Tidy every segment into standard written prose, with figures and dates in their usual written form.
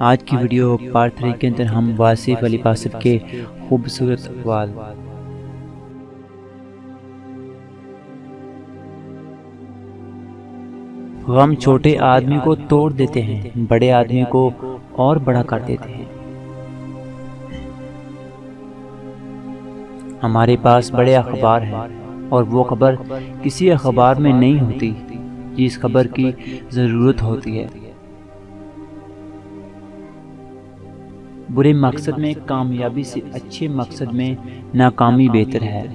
آج کی video part 3 کے اندر ہم واصف علی قاسم کے خوبصورت اقوال غم چھوٹے آدمی کو توڑ دیتے ہیں، بڑے آدمی کو اور بڑا کر دیتے ہیں۔ ہمارے پاس بڑے اخبار ہیں اور وہ خبر کسی اخبار میں نہیں ہوتی جس خبر کی ضرورت ہوتی ہے۔ برے مقصد میں کامیابی سے اچھے مقصد میں ناکامی بہتر ہے۔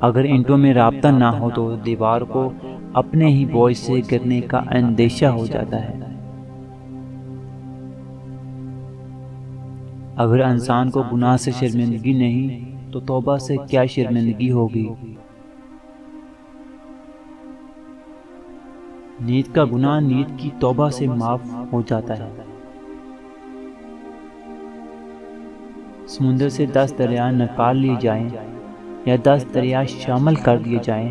اگر اینٹوں میں رابطہ نہ ہو تو دیوار کو اپنے ہی بوجھ سے گرنے کا اندیشہ ہو جاتا ہے۔ اگر انسان کو گناہ سے شرمندگی نہیں تو توبہ سے کیا شرمندگی ہوگی۔ نیت کا گناہ نیت کی توبہ سے معاف ہو جاتا ہے۔ سمندر سے 10 دریا نکال لیے جائیں یا 10 دریا شامل کر دیے جائیں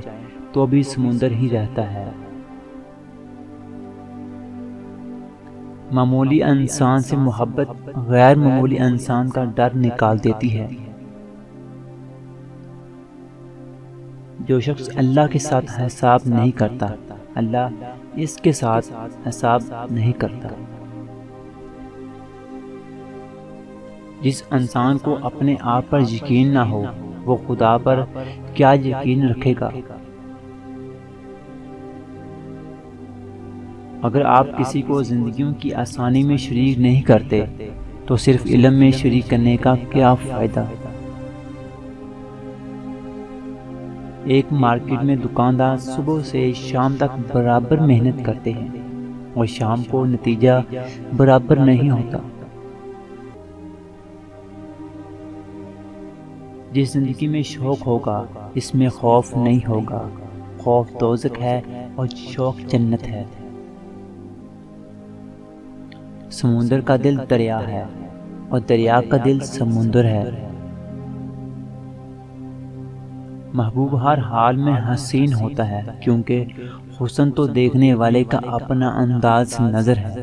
تو بھی سمندر ہی رہتا ہے۔ معمولی انسان سے محبت غیر معمولی انسان کا ڈر نکال دیتی ہے۔ جو شخص اللہ کے ساتھ حساب نہیں کرتا، اللہ اس کے ساتھ حساب نہیں کرتا۔ جس انسان کو اپنے آپ پر یقین نہ ہو وہ خدا پر کیا یقین رکھے گا۔ اگر آپ کسی کو زندگیوں کی آسانی میں شریک نہیں کرتے تو صرف علم میں شریک کرنے کا کیا فائدہ۔ ایک مارکیٹ میں دکاندار صبح سے شام تک برابر محنت کرتے ہیں اور شام کو نتیجہ برابر نہیں ہوتا۔ جس زندگی میں شوق ہوگا اس میں خوف نہیں ہوگا۔ خوف دوزخ ہے اور شوق جنت ہے۔ سمندر کا دل دریا ہے اور دریا کا دل سمندر ہے۔ محبوب ہر حال میں حسین ہوتا ہے کیونکہ حسن تو دیکھنے والے کا اپنا انداز نظر ہے۔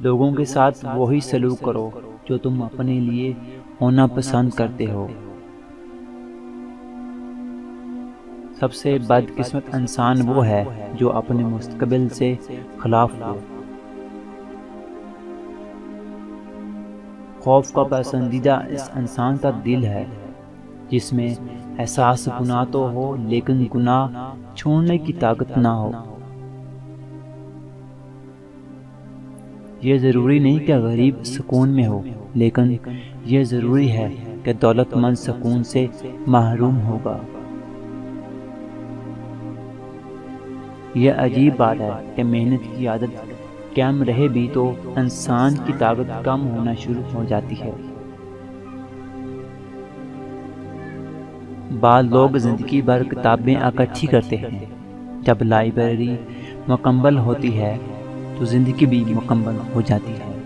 لوگوں کے ساتھ وہی سلوک کرو جو تم اپنے لیے ہونا پسند کرتے ہو۔ سب سے بدقسمت انسان وہ ہے جو اپنے مستقبل سے خلاف ہو۔ خوف کا پسندیدہ اس انسان کا دل ہے جس میں احساس گناہ تو ہو لیکن گناہ چھوڑنے کی طاقت نہ ہو۔ یہ ضروری نہیں کہ غریب سکون میں ہو، لیکن یہ ضروری ہے کہ دولت مند سکون سے محروم ہوگا۔ یہ عجیب بات ہے کہ محنت کی عادت قائم رہے بھی تو انسان کی طاقت کم ہونا شروع ہو جاتی ہے۔ بعض لوگ زندگی بھر کتابیں اکٹھی کرتے ہیں، جب لائبریری مکمل ہوتی ہے تو زندگی بھی مکمل ہو جاتی ہے۔